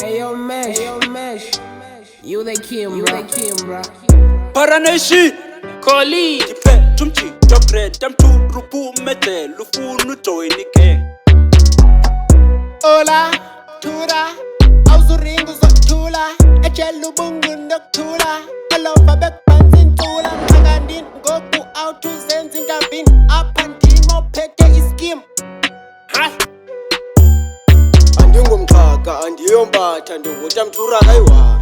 Ayo Mesh, you the king, bro. Paranashi, Koli, Tipe, Tumchi, Doctor, Tamtu, Rupu, Mete, Lufunu, Toinike. Ola, Tura, Auzuringu Zotula, Echelu Bungu Noctula, Alofa Bekpanzin Tula, Magandin, Goku out to Zenzin Dabin, up and Timo Pete Iskim. Hi. Andingumxhaka andiyombatha ndingutamthura kayi-1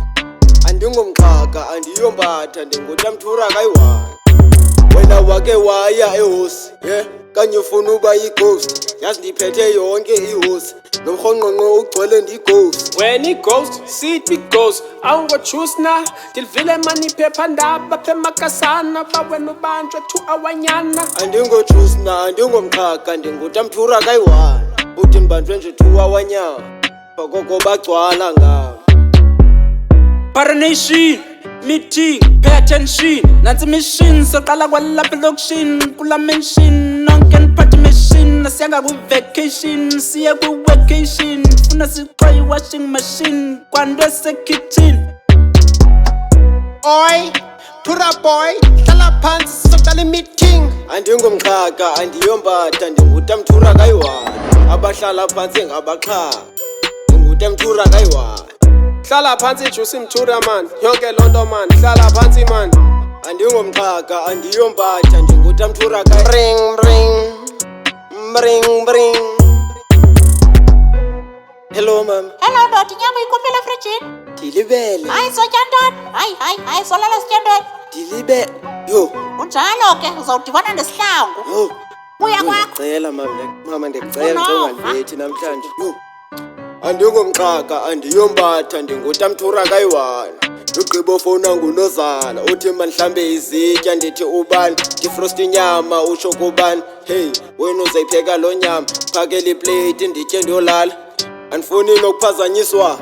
andingumxhaka andiyombatha ndingutamthura kayi-1 wena wake waya ehosi kanye ufuna uba yi-ghost yazi ndiphethe yonke ihosi nomrhonqonqo ugcwele ndi-ghost wena i-ghost, sithi ghost, awungojuice na, ndilivile mani iphephandaba phe makasana, bawena ubanjwe 2 awanyana. andingojuice na andingomxhaka ndingutamthura kayi-1 uthi ndibanjwe nje 2 awanyama bakoko bagcwala ngawo. Paranashi, meeting, pay attention. Nansi machine, soqala kwalapha elokishini, kula mention, nonke niphathe machine, siyanga ku vacation, siya ku vacation, funa siqoyi washing machine, kwandwe se kitchen. Oi, Tura boy, hlala phansi sizoqala i-meeting. Andingomxhaka andiyombatha ndingutamthura kayi-1 abahlala phansi ngabaxhaka ndingutamthura kayi-1 Hlala phansi juice mthura man, yonke lonto man, hlala phansi man. andingomxhaka andiyombatha ndingutamthura bring bring. Hello mama. Hello dot, inyama ikuphile efrijini. Ndilibele. Hayi sotya ntoni? Hayi solala sitya ntoni? Ndilibele. Yo. Kunjalo ke uzawudibana nesihlangu. Yo. Buya kwakho. Ndicela mama ndicela Unova? ungandilethi namhlanje. Yo. Andingomxhaka andiyombatha ndingutamthura kayi-1 ugqibo fowuna ngunozala uthi mandihlambe izitya ndithi ubani ndifrost inyama utsho kubani hey wena uzayipheka loo nyama phakela ipleyiti nditye ndiyolala andifuni nokuphazanyiswa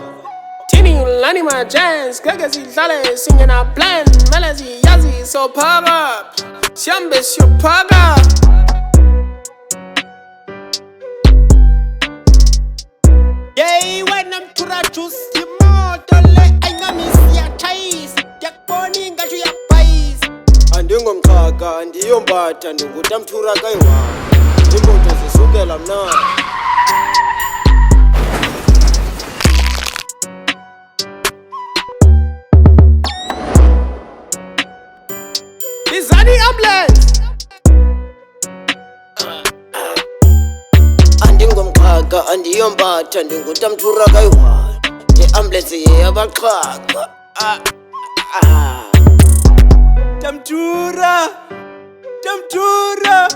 Thini ulani ma jazz, ngeke sidlale singena plan, mele siyazi sophaka, sihambe siyophaka. yeyi wena mthura juice imoto le ayingamisi iyatshayisa ndiyakubona ingathi uyabhayisa andingomxhaka andiyombatha ndingutamthura kayi-1 iimoto zisukela mna Bizani ambulance. andingomxhaka andiyombatha ndingutamthura kayi-1 iambulensi yeyabaxhaka Tamtura,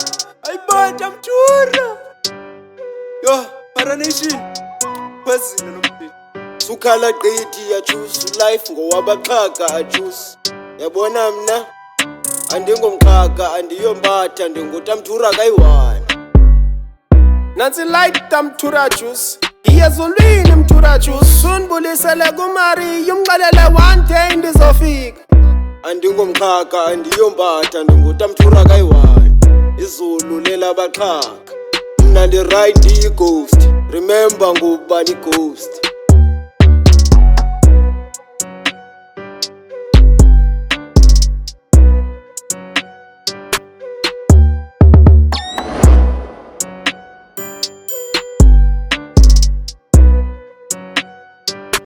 Aiba Tamtura. Yo, Paranashi, Pazina no. sukhala gqithi yajuice life ngowabaxhaka ajuice yabona mna andingomxhaka andiyombatha ndingutamthura kayi-1 Nansi light tamthura juice, iyezulwini mthura juice, sunbulisele kumari, yumxelele one day ndizofika. andingomxhaka andiyombatha ndingutamthura kayi-1 izulu lelabaxhaka mna ndiride i-ghost remember ngubani i-ghost